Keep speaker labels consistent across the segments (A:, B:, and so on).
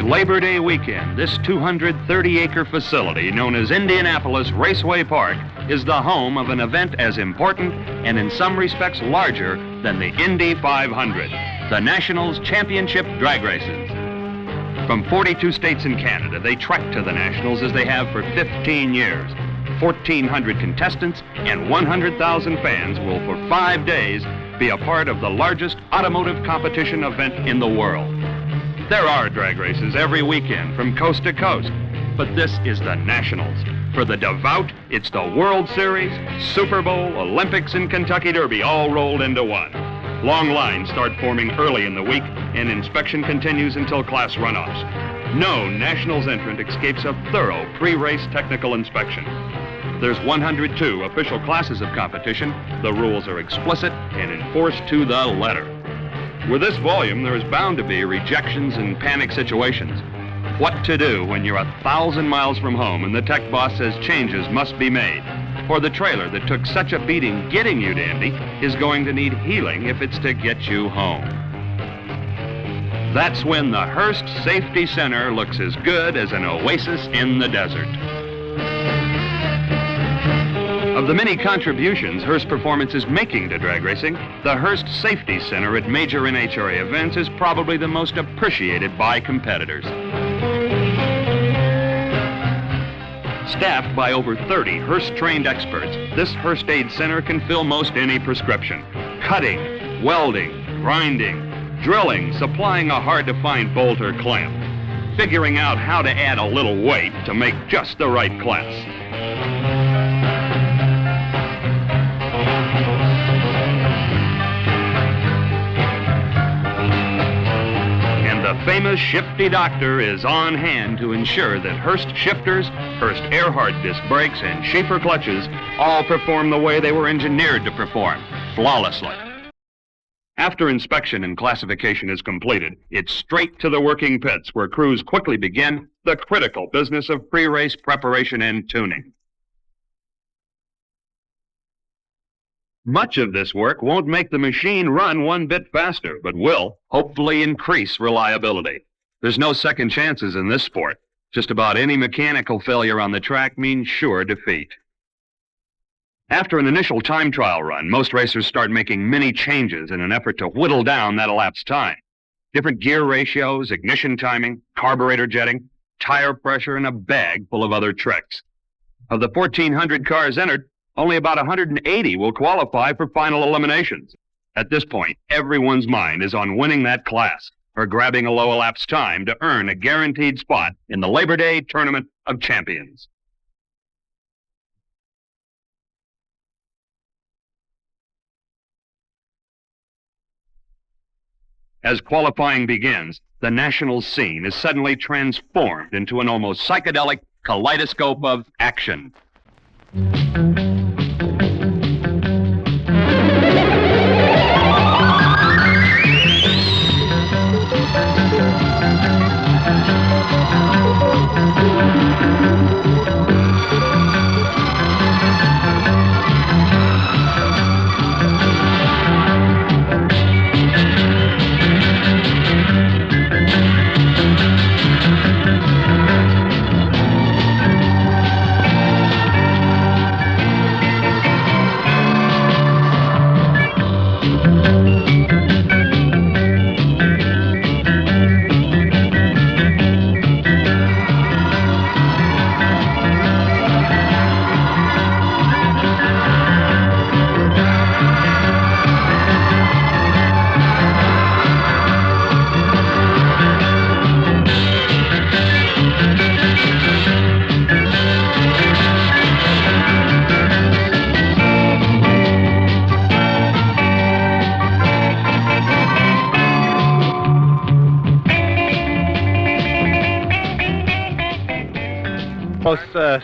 A: Labor Day weekend, this 230-acre facility known as Indianapolis Raceway Park is the home of an event as important and in some respects larger than the Indy 500, the Nationals Championship Drag Races. From 42 states in Canada, they trek to the Nationals as they have for 15 years. 1,400 contestants and 100,000 fans will for 5 days be a part of the largest automotive competition event in the world. There are drag races every weekend from coast to coast, but this is the Nationals. For the devout, it's the World Series, Super Bowl, Olympics, and Kentucky Derby all rolled into one. Long lines start forming early in the week, and inspection continues until class runoffs. No Nationals entrant escapes a thorough pre-race technical inspection. There's 102 official classes of competition. The rules are explicit and enforced to the letter. With this volume, there is bound to be rejections and panic situations. What to do when you're 1,000 miles from home and the tech boss says changes must be made? For the trailer that took such a beating getting you to Indy is going to need healing if it's to get you home. That's when the Hurst Safety Center looks as good as an oasis in the desert. Of the many contributions Hurst Performance is making to drag racing, the Hurst Safety Center at major NHRA events is probably the most appreciated by competitors. Staffed by over 30 Hurst-trained experts, this Hurst Aid Center can fill most any prescription. Cutting, welding, grinding, drilling, supplying a hard-to-find bolt or clamp, figuring out how to add a little weight to make just the right class. The famous Shifty Doctor is on hand to ensure that Hurst Shifters, Hurst Earhart disc brakes, and Schaefer clutches all perform the way they were engineered to perform, flawlessly. After inspection and classification is completed, it's straight to the working pits where crews quickly begin the critical business of pre-race preparation and tuning. Much of this work won't make the machine run one bit faster, but will hopefully increase reliability. There's no second chances in this sport. Just about any mechanical failure on the track means sure defeat. After an initial time trial run, most racers start making many changes in an effort to whittle down that elapsed time. Different gear ratios, ignition timing, carburetor jetting, tire pressure, and a bag full of other tricks. Of the 1,400 cars entered, only about 180 will qualify for final eliminations. At this point, everyone's mind is on winning that class or grabbing a low elapsed time to earn a guaranteed spot in the Labor Day Tournament of Champions. As qualifying begins, the Nationals scene is suddenly transformed into an almost psychedelic kaleidoscope of action.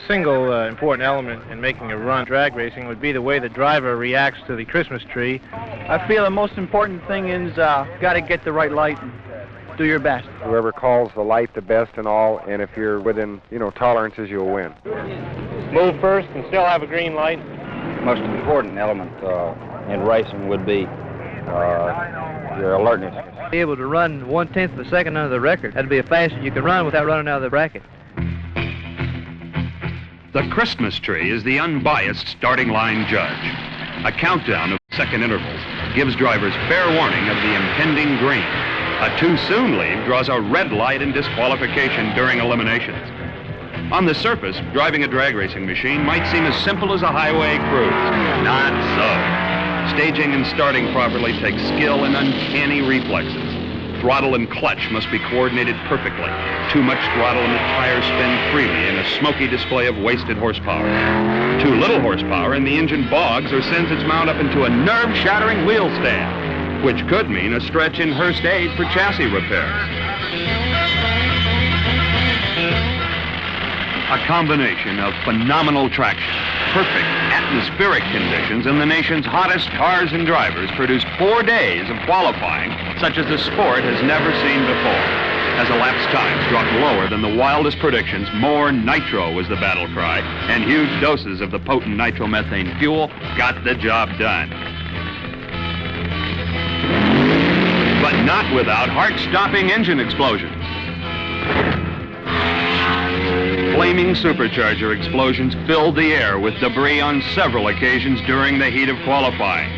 B: Single important element in making a run drag racing would be the way the driver reacts to the Christmas tree.
C: I feel the most important thing is got to get the right light and do your best.
D: Whoever calls the light the best and all, and if you're within, tolerances, you'll win.
B: Move first and still have a green light.
E: The most important element in racing would be
D: your alertness.
B: Be able to run 1/10 of a second under the record. That'd be the fastest you can run without running out of the bracket.
A: The Christmas tree is the unbiased starting line judge. A countdown of second intervals gives drivers fair warning of the impending green. A too soon leave draws a red light and disqualification during eliminations. On the surface, driving a drag racing machine might seem as simple as a highway cruise. Not so. Staging and starting properly takes skill and uncanny reflexes. Throttle and clutch must be coordinated perfectly. Too much throttle and the tires spin freely in a smoky display of wasted horsepower. Too little horsepower and the engine bogs or sends its mount up into a nerve-shattering wheel stand, which could mean a stretch in Hurst aid for chassis repairs. A combination of phenomenal traction, perfect atmospheric conditions, and the nation's hottest cars and drivers produced 4 days of qualifying such as the sport has never seen before. As elapsed times dropped lower than the wildest predictions, more nitro was the battle cry, and huge doses of the potent nitromethane fuel got the job done. But not without heart-stopping engine explosions. Flaming supercharger explosions filled the air with debris on several occasions during the heat of qualifying.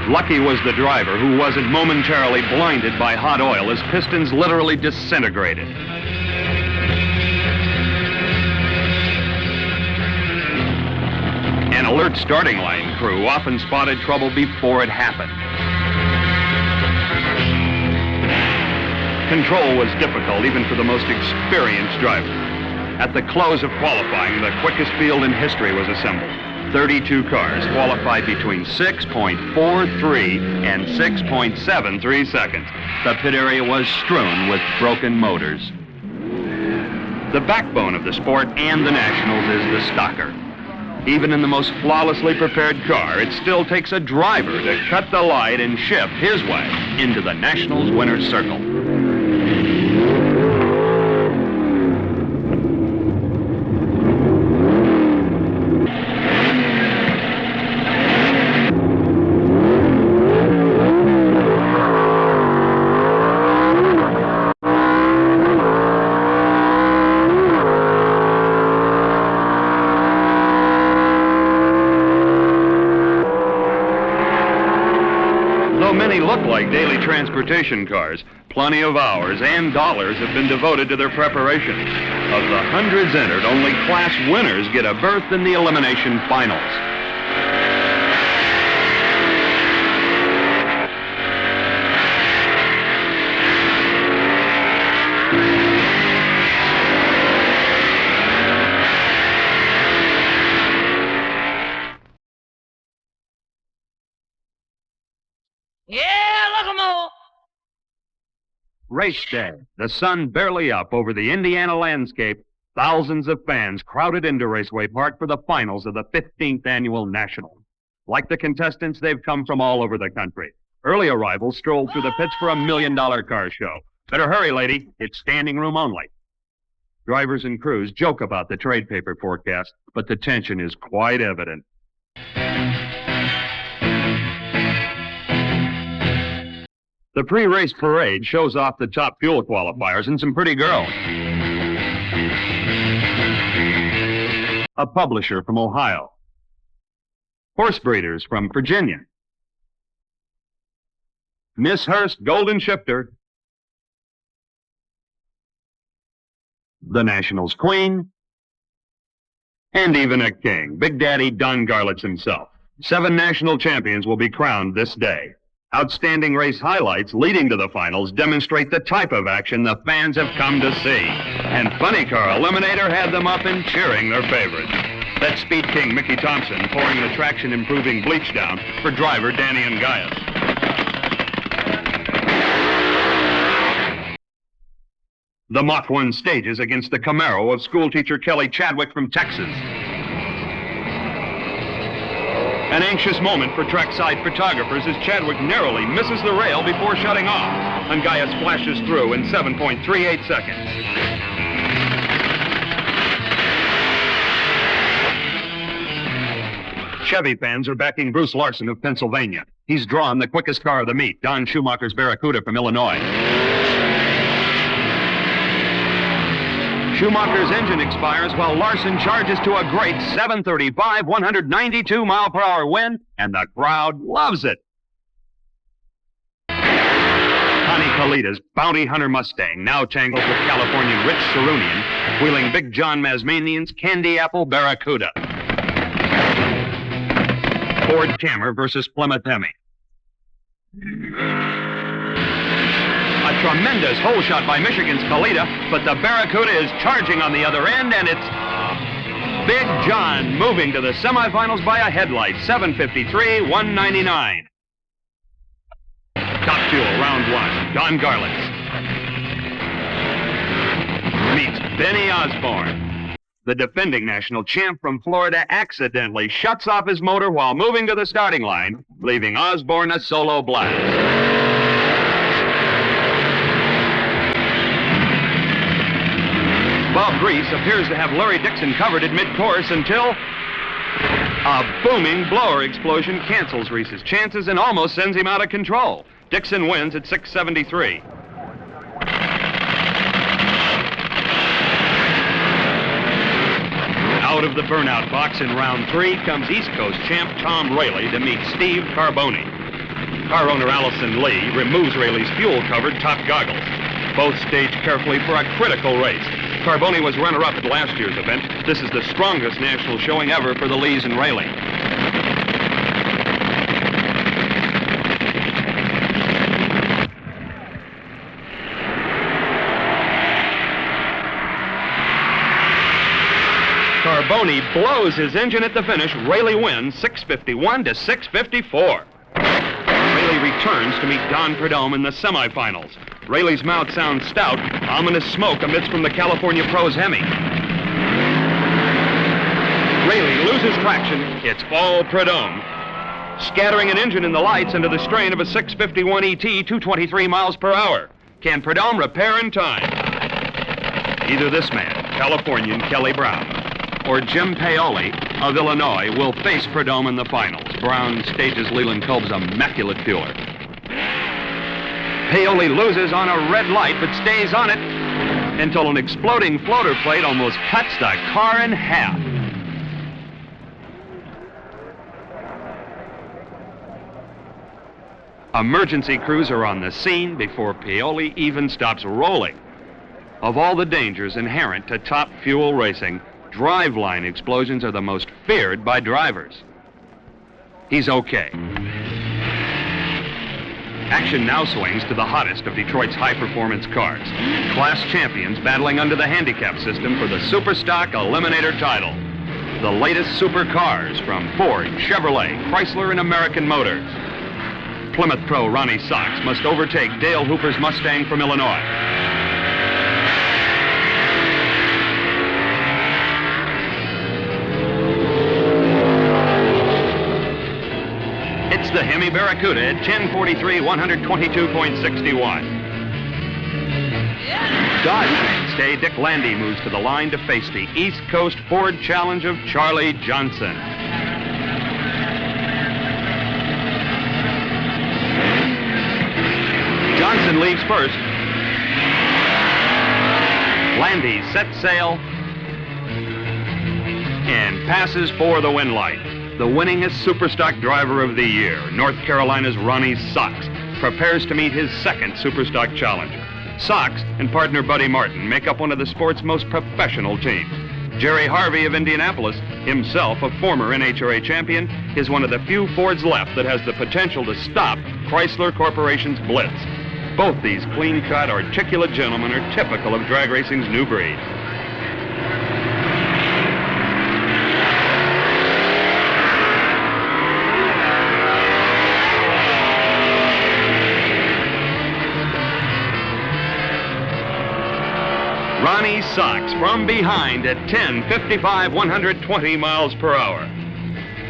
A: Lucky was the driver who wasn't momentarily blinded by hot oil as pistons literally disintegrated. An alert starting line crew often spotted trouble before it happened. Control was difficult even for the most experienced driver. At the close of qualifying, the quickest field in history was assembled. 32 cars qualified between 6.43 and 6.73 seconds. The pit area was strewn with broken motors. The backbone of the sport and the Nationals is the stocker. Even in the most flawlessly prepared car, it still takes a driver to cut the light and shift his way into the Nationals winner's circle. Many look like daily transportation cars. Plenty of hours and dollars have been devoted to their preparation. Of the hundreds entered, only class winners get a berth in the elimination finals. Race day, the sun barely up over the Indiana landscape, thousands of fans crowded into Raceway Park for the finals of the 15th annual Nationals. Like the contestants, they've come from all over the country. Early arrivals strolled through the pits for a $1 million car show. Better hurry, lady. It's standing room only. Drivers and crews joke about the trade paper forecast, but the tension is quite evident. The pre-race parade shows off the top fuel qualifiers and some pretty girls. A publisher from Ohio. Horse breeders from Virginia. Miss Hurst Golden Shifter. The Nationals Queen. And even a king, Big Daddy Don Garlits himself. 7 national champions will be crowned this day. Outstanding race highlights leading to the finals demonstrate the type of action the fans have come to see. And Funny Car Eliminator had them up and cheering their favorites. That's Speed King Mickey Thompson pouring the traction-improving bleach down for driver Danny Angayas. The Mach 1 stages against the Camaro of schoolteacher Kelly Chadwick from Texas. An An anxious moment for trackside photographers as Chadwick narrowly misses the rail before shutting off. Angaya splashes through in 7.38 seconds. Chevy fans are backing Bruce Larson of Pennsylvania. He's drawn the quickest car of the meet, Don Schumacher's Barracuda from Illinois. Schumacher's engine expires while Larson charges to a great 735, 192-mile-per-hour win, and the crowd loves it. Connie Kalita's Bounty Hunter Mustang now tangles with Californian Rich Sarunian, wheeling Big John Masmanian's Candy Apple Barracuda. Ford Cammer versus Plymouth Hemi. A tremendous hole shot by Michigan's Kalita, but the Barracuda is charging on the other end, and it's Big John moving to the semifinals by a headlight, 753, 199. Top Fuel, round one. Don Garlitz meets Benny Osborne. The defending national champ from Florida accidentally shuts off his motor while moving to the starting line, leaving Osborne a solo blast. Bob Grease appears to have Larry Dixon covered at mid-course until a booming blower explosion cancels Reese's chances and almost sends him out of control. Dixon wins at 673. Out of the burnout box in round three comes East Coast champ Tom Rayleigh to meet Steve Carboni. Car owner Allison Lee removes Rayleigh's fuel-covered top goggles. Both staged carefully for a critical race. Carboni was runner-up at last year's event. This is the strongest national showing ever for the Lees and Rayleigh. Carboni blows his engine at the finish. Rayleigh wins 651 to 654. Rayleigh returns to meet Don Prudhomme in the semifinals. Rayleigh's mouth sounds stout. Ominous smoke emits from the California Pro's Hemi. Rayleigh loses traction. It's all Prudhomme. Scattering an engine in the lights under the strain of a 651 ET, 223 miles per hour. Can Prudhomme repair in time? Either this man, Californian Kelly Brown, or Jim Paoli of Illinois will face Prudhomme in the finals. Brown stages Leland Kolb's immaculate fueler. Paoli loses on a red light but stays on it until an exploding floater plate almost cuts the car in half. Emergency crews are on the scene before Paoli even stops rolling. Of all the dangers inherent to top fuel racing, driveline explosions are the most feared by drivers. He's okay. Action now swings to the hottest of Detroit's high-performance cars. Class champions battling under the handicap system for the Superstock Eliminator title. The latest supercars from Ford, Chevrolet, Chrysler, and American Motors. Plymouth Pro Ronnie Sox must overtake Dale Hooper's Mustang from Illinois. It's the Hemi Barracuda at 1043, 122.61. Dodge mainstay Dick Landy moves to the line to face the East Coast Ford challenge of Charlie Johnson. Johnson leaves first. Landy sets sail and passes for the win light. The winningest Superstock driver of the year, North Carolina's Ronnie Sox, prepares to meet his second Superstock challenger. Sox and partner Buddy Martin make up one of the sport's most professional teams. Jerry Harvey of Indianapolis, himself a former NHRA champion, is one of the few Fords left that has the potential to stop Chrysler Corporation's blitz. Both these clean-cut, articulate gentlemen are typical of drag racing's new breed. Ronnie Sox from behind at 10:55, 120 miles per hour.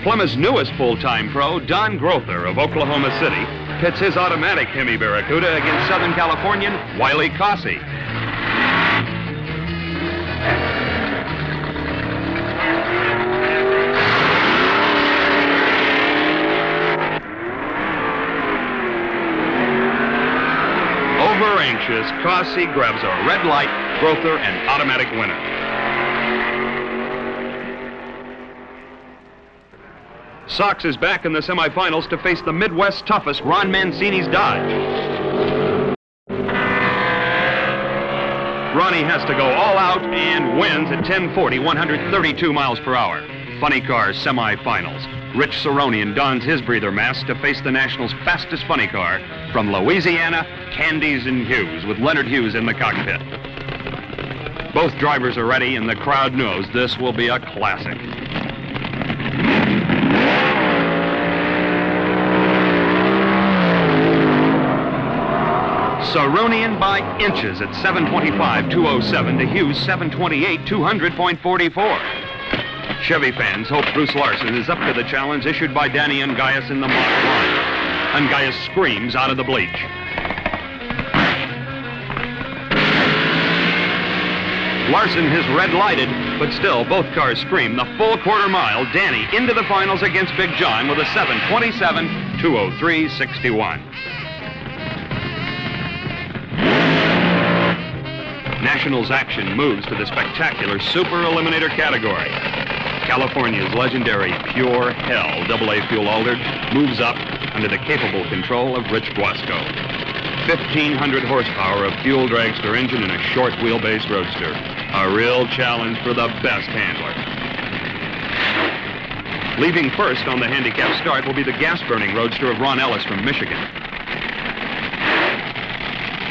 A: Plymouth's newest full-time pro, Don Grother of Oklahoma City, pits his automatic Hemi Barracuda against Southern Californian Wiley Cossey. Over-anxious, Cossey grabs a red light, Grother an automatic winner. Sox is back in the semifinals to face the Midwest's toughest, Ron Mancini's Dodge. Ronnie has to go all out and wins at 1040, 132 miles per hour. Funny Cars semifinals. Rich Cerronian dons his breather mask to face the Nationals' fastest funny car from Louisiana, Candies and Hughes, with Leonard Hughes in the cockpit. Both drivers are ready, and the crowd knows this will be a classic. Cerronian by inches at 725, 207 to Hughes 728, 200.44. Chevy fans hope Bruce Larson is up to the challenge issued by Danny Ungaius in the mock line. Ungaius screams out of the bleach. Larson has red-lighted, but still both cars scream the full quarter mile. Danny into the finals against Big John with a 727, 203.61. Nationals action moves to the spectacular Super Eliminator category. California's legendary Pure Hell AA fuel altered moves up under the capable control of Rich Guasco. 1,500 horsepower of Fuel Dragster engine in a short wheelbase roadster. A real challenge for the best handler. Leaving first on the handicap start will be the gas-burning roadster of Ron Ellis from Michigan.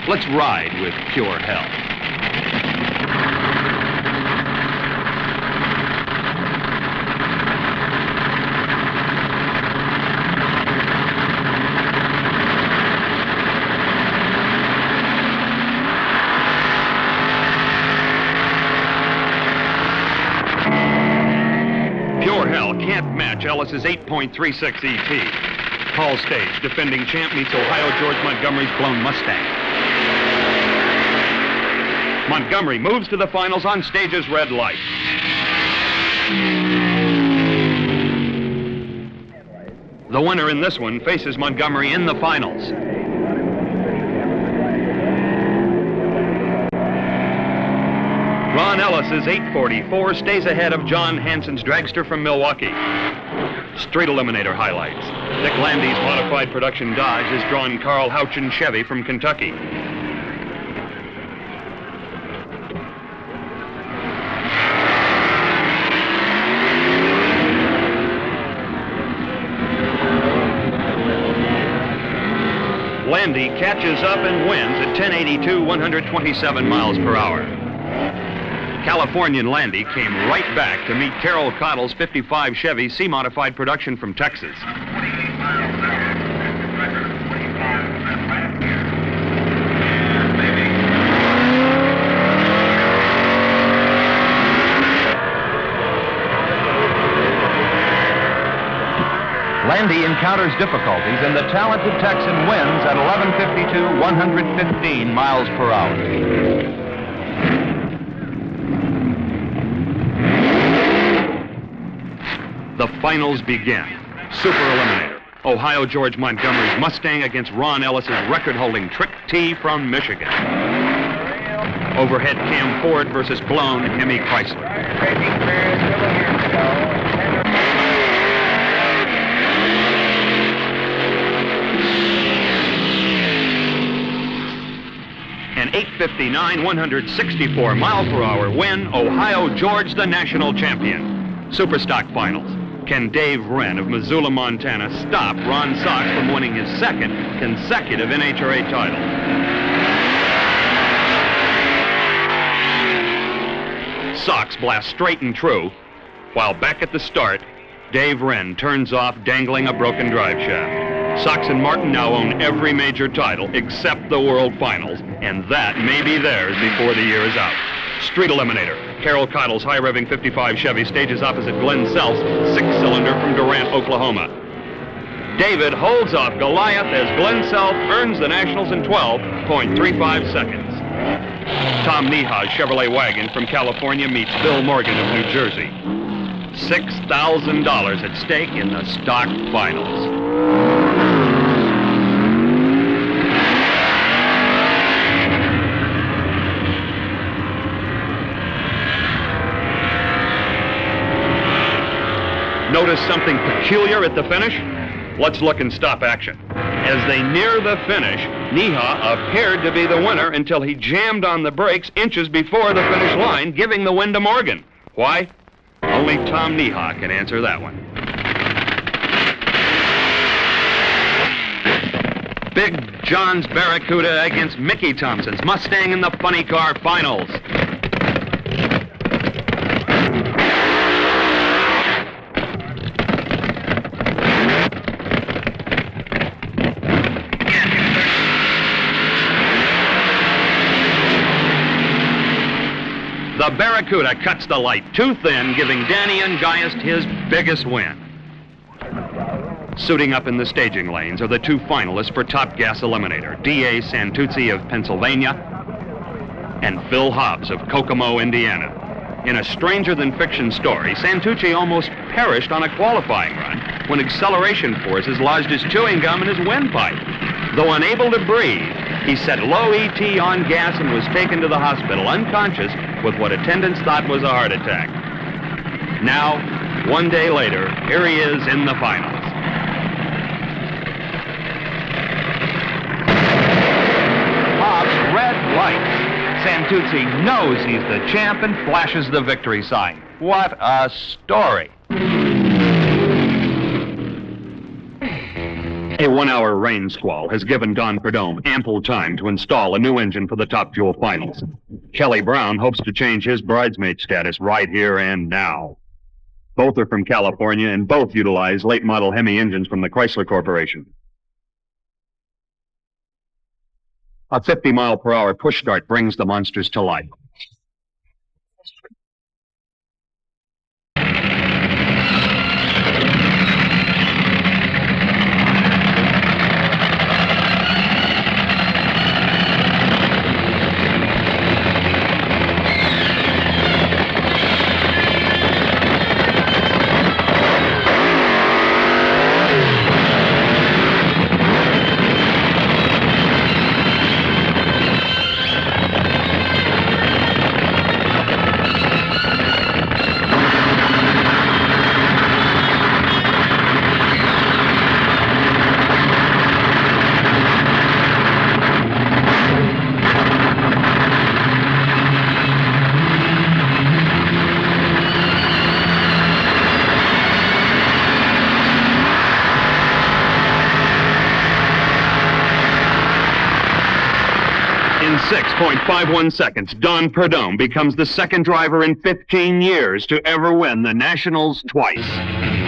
A: Let's ride with Pure Hell. Can't match Ellis's 8.36 ET. Hall stage, defending champ meets Ohio George Montgomery's blown Mustang. Montgomery moves to the finals on stage's red light. The winner in this one faces Montgomery in the finals. Ron Ellis's 844 stays ahead of John Hansen's dragster from Milwaukee. Street Eliminator highlights. Dick Landy's modified production Dodge has drawn Carl Houchin Chevy from Kentucky. Landy catches up and wins at 1082, 127 miles per hour. Californian Landy came right back to meet Carol Cottle's 55 Chevy C-modified production from Texas. Landy encounters difficulties, and the talented Texan wins at 11:52, 115 miles per hour. The finals begin. Super Eliminator. Ohio George Montgomery's Mustang against Ron Ellis's record-holding Trick T from Michigan. Overhead Cam Ford versus blown Hemi Chrysler. An 8:59, 164 mile per hour win. Ohio George, the national champion. Superstock finals. Can Dave Wren of Missoula, Montana stop Ron Sox from winning his second consecutive NHRA title? Sox blast straight and true, while back at the start, Dave Wren turns off dangling a broken drive shaft. Sox and Martin now own every major title except the World Finals, and that may be theirs before the year is out. Street Eliminator. Carol Cottle's high-revving 55 Chevy stages opposite Glenn Self's six-cylinder from Durant, Oklahoma. David holds off Goliath as Glenn Self earns the Nationals in 12.35 seconds. Tom Neha's Chevrolet wagon from California meets Bill Morgan of New Jersey. $6,000 at stake in the stock finals. Notice something peculiar at the finish? Let's look in stop action. As they near the finish, Neha appeared to be the winner until he jammed on the brakes inches before the finish line, giving the win to Morgan. Why? Only Tom Neha can answer that one. Big John's Barracuda against Mickey Thompson's Mustang in the Funny Car Finals. The Barracuda cuts the light too thin, giving Danny Ungaiest his biggest win. Suiting up in the staging lanes are the two finalists for Top Gas Eliminator, D.A. Santuzzi of Pennsylvania and Phil Hobbs of Kokomo, Indiana. In a stranger-than-fiction story, Santuzzi almost perished on a qualifying run when acceleration forces lodged his chewing gum in his windpipe. Though unable to breathe, he set low ET on gas and was taken to the hospital unconscious with what attendants thought was a heart attack. Now, one day later, here he is in the finals. Hobbs red lights. Santuzzi knows he's the champ and flashes the victory sign. What a story. A one-hour rain squall has given Don Prudhomme ample time to install a new engine for the Top Fuel Finals. Kelly Brown hopes to change his bridesmaid status right here and now. Both are from California and both utilize late-model Hemi engines from the Chrysler Corporation. A 50-mile-per-hour push start brings the monsters to life. In 6.51 seconds, Don Prudhomme becomes the second driver in 15 years to ever win the Nationals twice.